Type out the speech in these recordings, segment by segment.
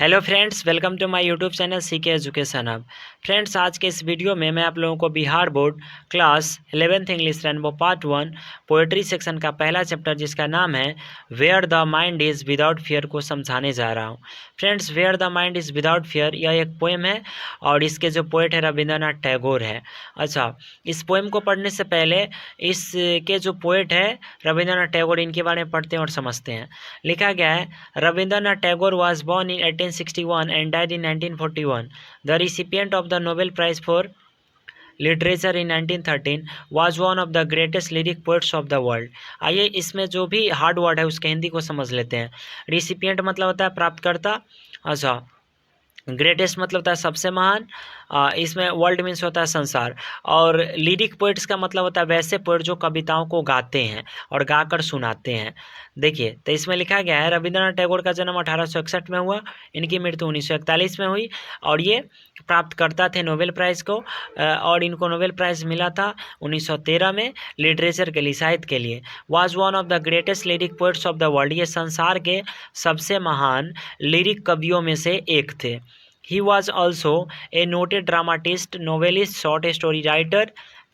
Hello friends, welcome to my YouTube channel CK education hub. Friends, आज के इस video में मैं आप लोगों को Bihar board class 11th English Rainbow part 1 poetry section का पहला चैप्टर जिसका नाम है where the mind is without fear को समझाने जा रहा हूँ। Friends, where the mind is without fear यह एक पोएम है और इसके जो पोएट है रविंद्रनाथ टैगोर है। अच्छा, इस पोएम को पढ़ने से पहले इसके जो पोएट है रविंद्रनाथ टैगोर, इनके बारे में पढ़ते हैं और समझते हैं। लिखा गया है, Rabindranath Tagore was born in 1861 and died in 1941. The recipient of the Nobel Prize for literature in 1913 was one of the greatest lyric poets of the world। आइए इसमें जो भी हार्ड वर्ड है उसके हिंदी को समझ लेते हैं। रिसिपिएंट मतलब होता है प्राप्तकर्ता। अच्छा, ग्रेटेस्ट मतलब होता है सबसे महान। इसमें वर्ल्ड मीन्स होता है संसार। और लिरिक पोइट्स का मतलब होता है वैसे पोइट जो कविताओं को गाते हैं और गाकर सुनाते हैं। देखिए, तो इसमें लिखा गया है रविंद्रनाथ टैगोर का जन्म 1861 में हुआ, इनकी मृत्यु 1941 में हुई और ये प्राप्तकर्ता थे नोबेल प्राइज़ को। और इनको नोबेल प्राइज़ मिला था 1913 में लिटरेचर के लिए, साहित्य के लिए। Was one of the greatest lyric poets of the world, ये संसार के सबसे महान लिरिक कवियों में से एक थे। He was also a noted dramatist, novelist, short story writer,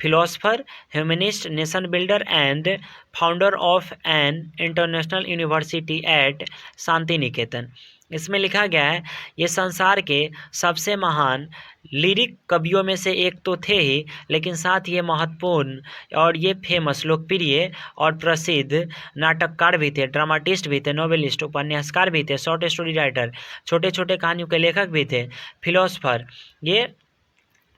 philosopher, humanist, nation builder, and founder of an international university at Shanti Niketan. इसमें लिखा गया है, ये संसार के सबसे महान लिरिक कवियों में से एक तो थे ही, लेकिन साथ ये महत्वपूर्ण और ये फेमस, लोकप्रिय और प्रसिद्ध नाटककार भी थे, ड्रामाटिस्ट भी थे, नोवेलिस्ट, उपन्यासकार भी थे, शॉर्ट स्टोरी राइटर, छोटे छोटे कहानियों के लेखक भी थे, फिलोसफर, ये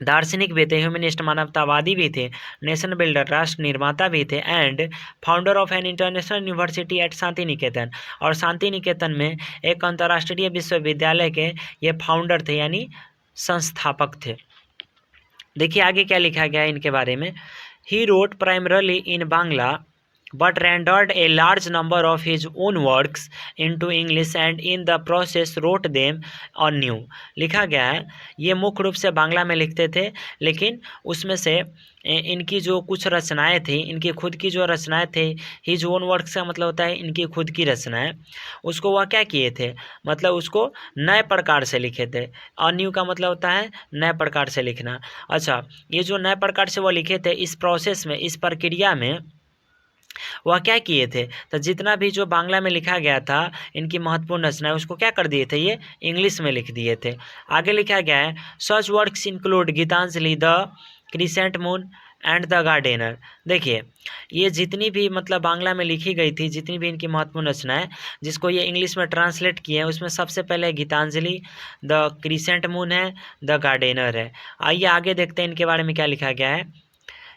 दार्शनिक भी थे, ह्यूमनिस्ट, मानवतावादी भी थे, नेशन बिल्डर, राष्ट्र निर्माता भी थे, and founder of an international university at Shantiniketan, और शांति निकेतन में एक अंतर्राष्ट्रीय विश्वविद्यालय के ये फाउंडर थे, यानी संस्थापक थे। देखिए आगे क्या लिखा गया है इनके बारे में। He wrote primarily in Bangla but rendered a large number of his own works into English and in the process wrote them anew। लिखा गया है, ये मुख्य रूप से बांग्ला में लिखते थे, लेकिन उसमें से इनकी जो कुछ रचनाएं थी, इनकी खुद की जो रचनाएं थे, हिज ओन वर्क्स का मतलब होता है इनकी खुद की रचनाएं, उसको वह क्या किए थे, मतलब उसको नए प्रकार से लिखे थे। अन्यू का मतलब होता है नए प्रकार से लिखना। अच्छा, ये जो नए प्रकार से वो लिखे थे, इस प्रोसेस में, इस प्रक्रिया में वह क्या किए थे, तो जितना भी जो बांग्ला में लिखा गया था इनकी महत्वपूर्ण रचना, उसको क्या कर दिए थे, ये इंग्लिश में लिख दिए थे। आगे लिखा गया है, such works include Gitanjali, the crescent moon and the gardener. देखिए, ये जितनी भी मतलब बांग्ला में लिखी गई थी, जितनी भी इनकी महत्वपूर्ण रचनाएं जिसको ये इंग्लिश में ट्रांसलेट किए हैं, उसमें सबसे पहले गीतांजलि, द क्रिसेंट मून है, द गार्डनर है। आइए आगे देखते हैं इनके बारे में क्या लिखा गया है।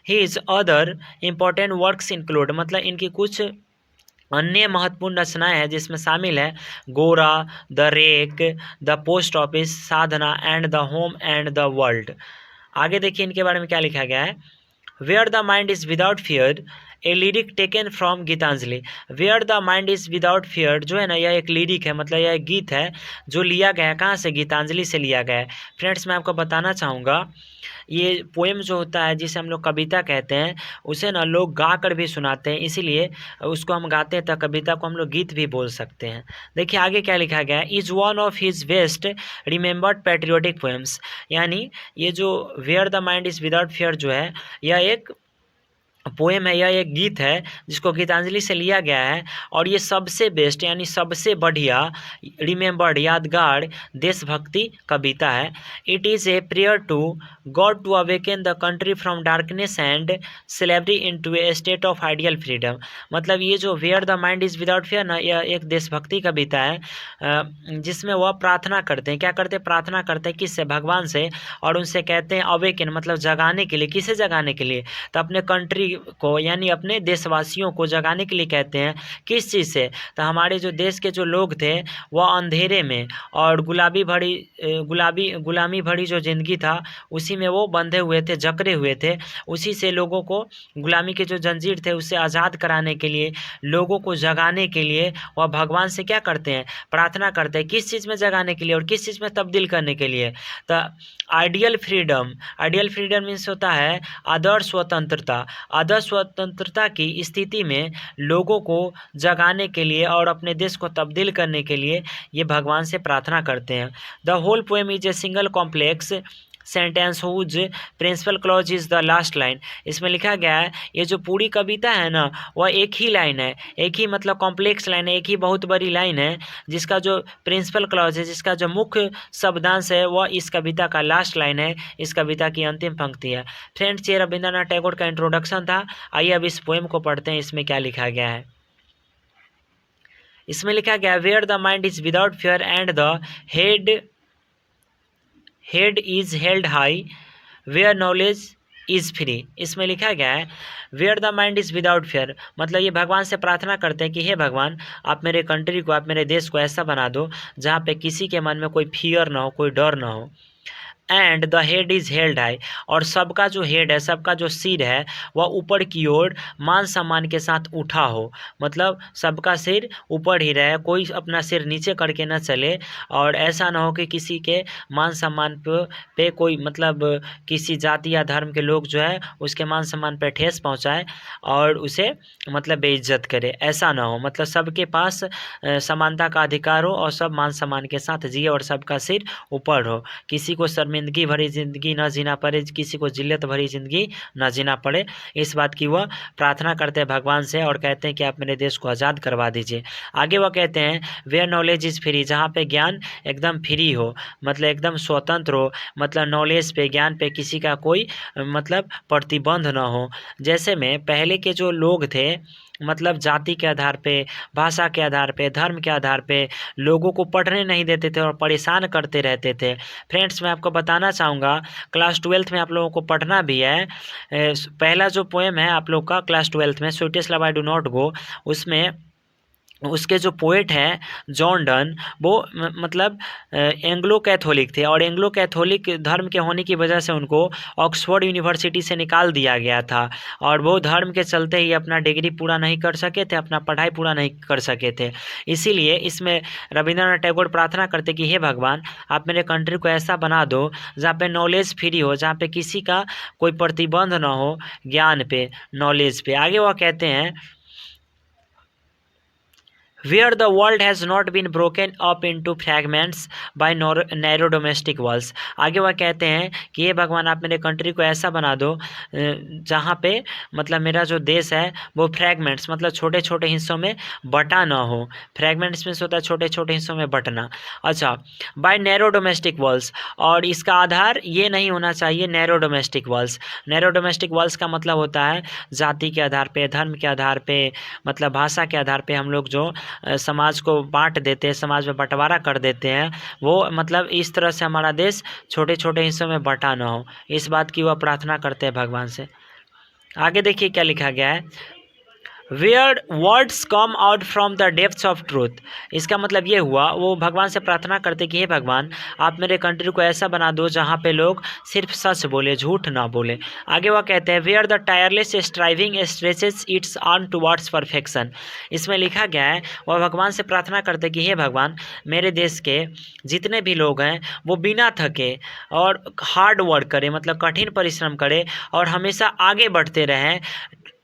His other important works include, मतलब इनकी कुछ अन्य महत्वपूर्ण रचनाएं हैं जिसमें शामिल है Gora, the wreck, the post office, Sadhana and the home and the world. आगे देखिए इनके बारे में क्या लिखा गया है। Where the mind is without fear, a lyric taken from Gitanjali. Where the mind is without fear जो है ना, यह एक लिरिक है, मतलब यह एक गीत है जो लिया गया है कहाँ से, गीतांजलि से लिया गया है। फ्रेंड्स, मैं आपको बताना चाहूँगा, ये पोएम जो होता है जिसे हम लोग कविता कहते हैं, उसे ना लोग गा कर भी सुनाते हैं, इसीलिए उसको हम गाते हैं, तो कविता को हम लोग गीत भी बोल सकते हैं। देखिए आगे क्या लिखा गया है। Is one of his best remembered patriotic poems, यानी ये जो where the mind is without fear जो है, यह एक पोएम है, यह एक गीत है जिसको गीतांजलि से लिया गया है, और ये सबसे बेस्ट यानी सबसे बढ़िया रिमेंबर्ड, यादगार देशभक्ति कविता है। It is a prayer to God to awaken the country from darkness and slavery into a state of ideal freedom. मतलब ये जो where the mind is without fear ना, यह एक देशभक्ति कविता है जिसमें वह प्रार्थना करते हैं, क्या करते हैं, प्रार्थना करते हैं किससे, भगवान से, और उनसे कहते हैं अवेकन मतलब जगाने के लिए। किसे जगाने के लिए, तो अपने कंट्री को यानी अपने देशवासियों को जगाने के लिए कहते हैं। किस चीज़ से, तो हमारे जो देश के जो लोग थे वह अंधेरे में और गुलामी भरी जो ज़िंदगी था उसी में वो बंधे हुए थे, जकड़े हुए थे, उसी से लोगों को, गुलामी के जो जंजीर थे उससे आज़ाद कराने के लिए, लोगों को जगाने के लिए वह भगवान से क्या करते हैं, प्रार्थना करते हैं। किस चीज़ में जगाने के लिए और किस चीज़ में तब्दील करने के लिए, तो ideal freedom. Ideal freedom means होता है आदर्श स्वतंत्रता। आधा स्वतंत्रता की स्थिति में लोगों को जगाने के लिए और अपने देश को तब्दील करने के लिए ये भगवान से प्रार्थना करते हैं। The whole poem is a single complex sentence whose principal clause is the last line. इसमें लिखा गया है ये जो पूरी कविता है ना वह एक ही लाइन है, एक ही मतलब कॉम्प्लेक्स लाइन है, एक ही बहुत बड़ी लाइन है जिसका जो प्रिंसिपल क्लॉज है, जिसका जो मुख्य शब्दांश है वह इस कविता का लास्ट लाइन है, इस कविता की अंतिम पंक्ति है। फ्रेंड्स, ये रविंद्रनाथ टैगोर का इंट्रोडक्शन था। आइए अब इस पोएम को पढ़ते हैं, इसमें क्या लिखा गया है। इसमें लिखा गया where the mind is without fear and the head is held high where knowledge is free. इसमें लिखा गया है where the mind is without fear, मतलब ये भगवान से प्रार्थना करते हैं कि हे भगवान, आप मेरे कंट्री को, आप मेरे देश को ऐसा बना दो जहाँ पे किसी के मन में कोई फियर ना हो, कोई डर ना हो। And the head is held high, और सबका जो हेड है, सबका जो सिर है वह ऊपर की ओर मान सम्मान के साथ उठा हो, मतलब सबका सिर ऊपर ही रहे, कोई अपना सिर नीचे करके न चले, और ऐसा ना हो कि किसी के मान सम्मान पे कोई मतलब किसी जाति या धर्म के लोग जो है उसके मान सम्मान पे ठेस पहुंचाए और उसे मतलब बेइज्जत करे, ऐसा ना हो। मतलब सबके पास समानता का अधिकार हो और सब मान सम्मान के साथ जिए और सबका सिर ऊपर हो, किसी को शर्मिंदगी भरी ज़िंदगी न जीना पड़े, किसी को जिल्लत भरी ज़िंदगी न जीना पड़े, इस बात की वह प्रार्थना करते हैं भगवान से और कहते हैं कि आप मेरे देश को आज़ाद करवा दीजिए। आगे वह कहते हैं वेयर नॉलेज इज़ फ्री, जहाँ पे ज्ञान एकदम फ्री हो, मतलब एकदम स्वतंत्र हो, मतलब नॉलेज पे, ज्ञान पे किसी का कोई मतलब प्रतिबंध न हो। जैसे में पहले के जो लोग थे मतलब जाति के आधार पे, भाषा के आधार पे, धर्म के आधार पे लोगों को पढ़ने नहीं देते थे और परेशान करते रहते थे। फ्रेंड्स, मैं आपको बताना चाहूँगा क्लास 12th में आप लोगों को पढ़ना भी है। पहला जो पोएम है आप लोग का क्लास 12th में, sweetest love I do not go, उसमें उसके जो पोएट हैं जॉन डन, वो मतलब एंग्लो कैथोलिक थे और एंग्लो कैथोलिक धर्म के होने की वजह से उनको ऑक्सफोर्ड यूनिवर्सिटी से निकाल दिया गया था और वो धर्म के चलते ही अपना डिग्री पूरा नहीं कर सके थे, अपना पढ़ाई पूरा नहीं कर सके थे। इसीलिए इसमें रविंद्रनाथ टैगोर प्रार्थना करते कि हे भगवान, आप मेरे कंट्री को ऐसा बना दो जहाँ पे नॉलेज फ्री हो, जहाँ पे किसी का कोई प्रतिबंध ना हो ज्ञान पे, नॉलेज पे। आगे वह कहते हैं where the world has not been broken up into fragments by narrow domestic walls। आगे वह कहते हैं कि ये भगवान, आप मेरे कंट्री को ऐसा बना दो जहाँ पे मतलब मेरा जो देश है वो फ्रैगमेंट्स मतलब छोटे छोटे हिस्सों में बटा ना हो। फ्रैगमेंट्स में होता है छोटे छोटे हिस्सों में बटना। अच्छा, बाय नैरो डोमेस्टिक वॉल्स, और इसका आधार ये नहीं होना चाहिए narrow domestic walls. Narrow domestic walls का मतलब होता है जाति के आधार पे, धर्म के आधार पे, मतलब भाषा के आधार पे हम लोग जो समाज को बांट देते हैं, समाज में बंटवारा कर देते हैं, वो मतलब इस तरह से हमारा देश छोटे छोटे हिस्सों में बंटा ना हो, इस बात की वह प्रार्थना करते हैं भगवान से। आगे देखिए क्या लिखा गया है, where words come out from the depths of truth. इसका मतलब ये हुआ, वो भगवान से प्रार्थना करते कि हे भगवान, आप मेरे कंट्री को ऐसा बना दो जहाँ पे लोग सिर्फ सच बोले, झूठ ना बोले। आगे वह कहते हैं where the tireless striving stretches its arm towards perfection. इसमें लिखा गया है वह भगवान से प्रार्थना करते कि हे भगवान, मेरे देश के जितने भी लोग हैं वो बिना थके और हार्ड वर्क करें, मतलब कठिन परिश्रम करें और हमेशा आगे बढ़ते रहें,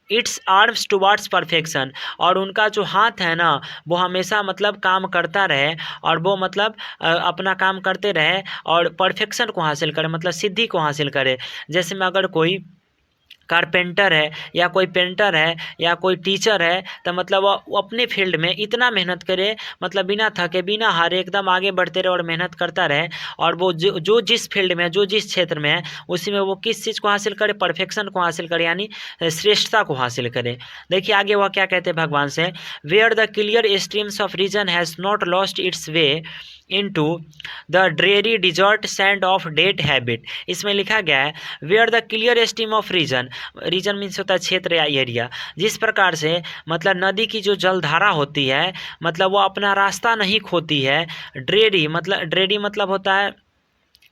इट्स आर्म्स टुवर्ड्स परफेक्शन, और उनका जो हाथ है ना वो हमेशा मतलब काम करता रहे और वो मतलब अपना काम करते रहे और परफेक्शन को हासिल करे, मतलब सिद्धि को हासिल करे। जैसे में अगर कोई कारपेंटर है या कोई पेंटर है या कोई टीचर है तो मतलब वो अपने फील्ड में इतना मेहनत करे, मतलब बिना थके बिना हारे एकदम आगे बढ़ते रहे और मेहनत करता रहे, और वो जो जिस फील्ड में, जो जिस क्षेत्र में है उसी में वो किस चीज़ को हासिल करे, परफेक्शन को हासिल करे, यानी श्रेष्ठता को हासिल करे। देखिए आगे वह क्या कहते हैं भगवान से, where the clear streams of reason has not lost its way into the dreary desert sand of dead habit। इसमें लिखा गया है where the clear stream of region, region means होता है क्षेत्र या एरिया, जिस प्रकार से मतलब नदी की जो जलधारा होती है मतलब वो अपना रास्ता नहीं खोती है, ड्रेरी मतलब होता है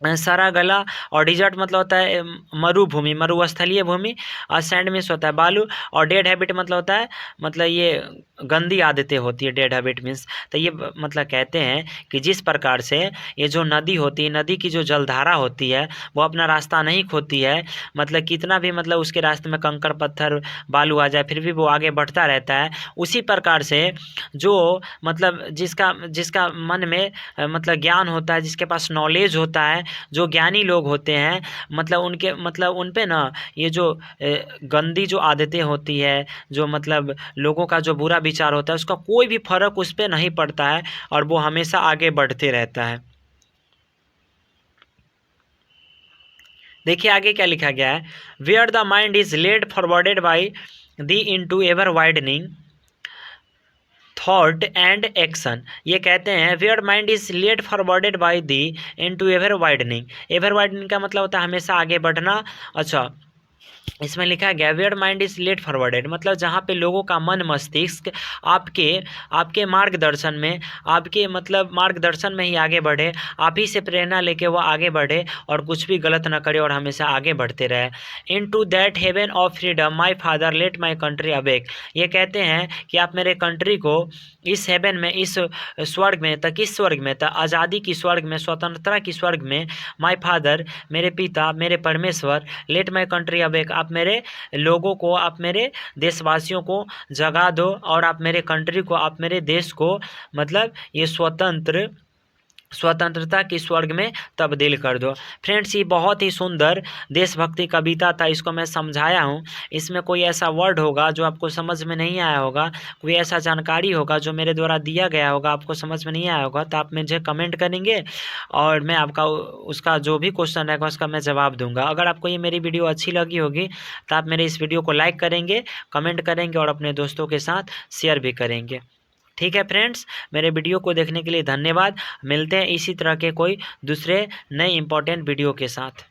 सारा गला। और डिजर्ट मतलब होता है मरुभूमि, मरुस्थलीय भूमि। और सैंड मीन्स होता है बालू। और डेड हैबिट मतलब होता है, मतलब ये गंदी आदतें होती है डेड हैबिट मीन्स। तो ये मतलब कहते हैं कि जिस प्रकार से ये जो नदी होती है, नदी की जो जलधारा होती है वो अपना रास्ता नहीं खोती है, मतलब कितना भी मतलब उसके रास्ते में कंकड़ पत्थर बालू आ जाए फिर भी वो आगे बढ़ता रहता है। उसी प्रकार से जो मतलब जिसका जिसका मन में मतलब ज्ञान होता है, जिसके पास नॉलेज होता है, जो ज्ञानी लोग होते हैं, मतलब उनके मतलब उन पे ना ये जो गंदी जो आदतें होती है, जो मतलब लोगों का जो बुरा विचार होता है, उसका कोई भी फर्क उस पर नहीं पड़ता है और वो हमेशा आगे बढ़ते रहता है। देखिए आगे क्या लिखा गया है, where the mind is led forwarded by thee into ever widening thought and action. ये कहते हैं where mind is led forwarded by thee into ever widening. Ever widening का मतलब होता है हमेशा आगे बढ़ना। अच्छा, इसमें लिखा गया where mind is led forwarded, मतलब जहाँ पे लोगों का मन मस्तिष्क आपके आपके मार्गदर्शन में, आपके मतलब मार्गदर्शन में ही आगे बढ़े, आप ही से प्रेरणा लेके वो आगे बढ़े और कुछ भी गलत ना करे और हमेशा आगे बढ़ते रहे। Into that heaven of freedom my father let my country awake. ये कहते हैं कि आप मेरे कंट्री को इस हेवन में, इस स्वर्ग में, तक किस स्वर्ग में, तक आज़ादी की स्वर्ग में, स्वतंत्रता की स्वर्ग में, माई फादर मेरे पिता, मेरे परमेश्वर, लेट माई कंट्री अवेक, आप मेरे लोगों को, आप मेरे देशवासियों को जगा दो और आप मेरे कंट्री को, आप मेरे देश को मतलब ये स्वतंत्रता की स्वर्ग में तब्दील कर दो। फ्रेंड्स, ये बहुत ही सुंदर देशभक्ति कविता था, इसको मैं समझाया हूँ। इसमें कोई ऐसा वर्ड होगा जो आपको समझ में नहीं आया होगा, कोई ऐसा जानकारी होगा जो मेरे द्वारा दिया गया होगा आपको समझ में नहीं आया होगा, तो आप मुझे कमेंट करेंगे और मैं आपका उसका जो भी क्वेश्चन रहेगा उसका मैं जवाब दूंगा। अगर आपको ये मेरी वीडियो अच्छी लगी होगी तो आप मेरे इस वीडियो को लाइक करेंगे, कमेंट करेंगे और अपने दोस्तों के साथ शेयर भी करेंगे। ठीक है फ्रेंड्स, मेरे वीडियो को देखने के लिए धन्यवाद। मिलते हैं इसी तरह के कोई दूसरे नए इंपॉर्टेंट वीडियो के साथ।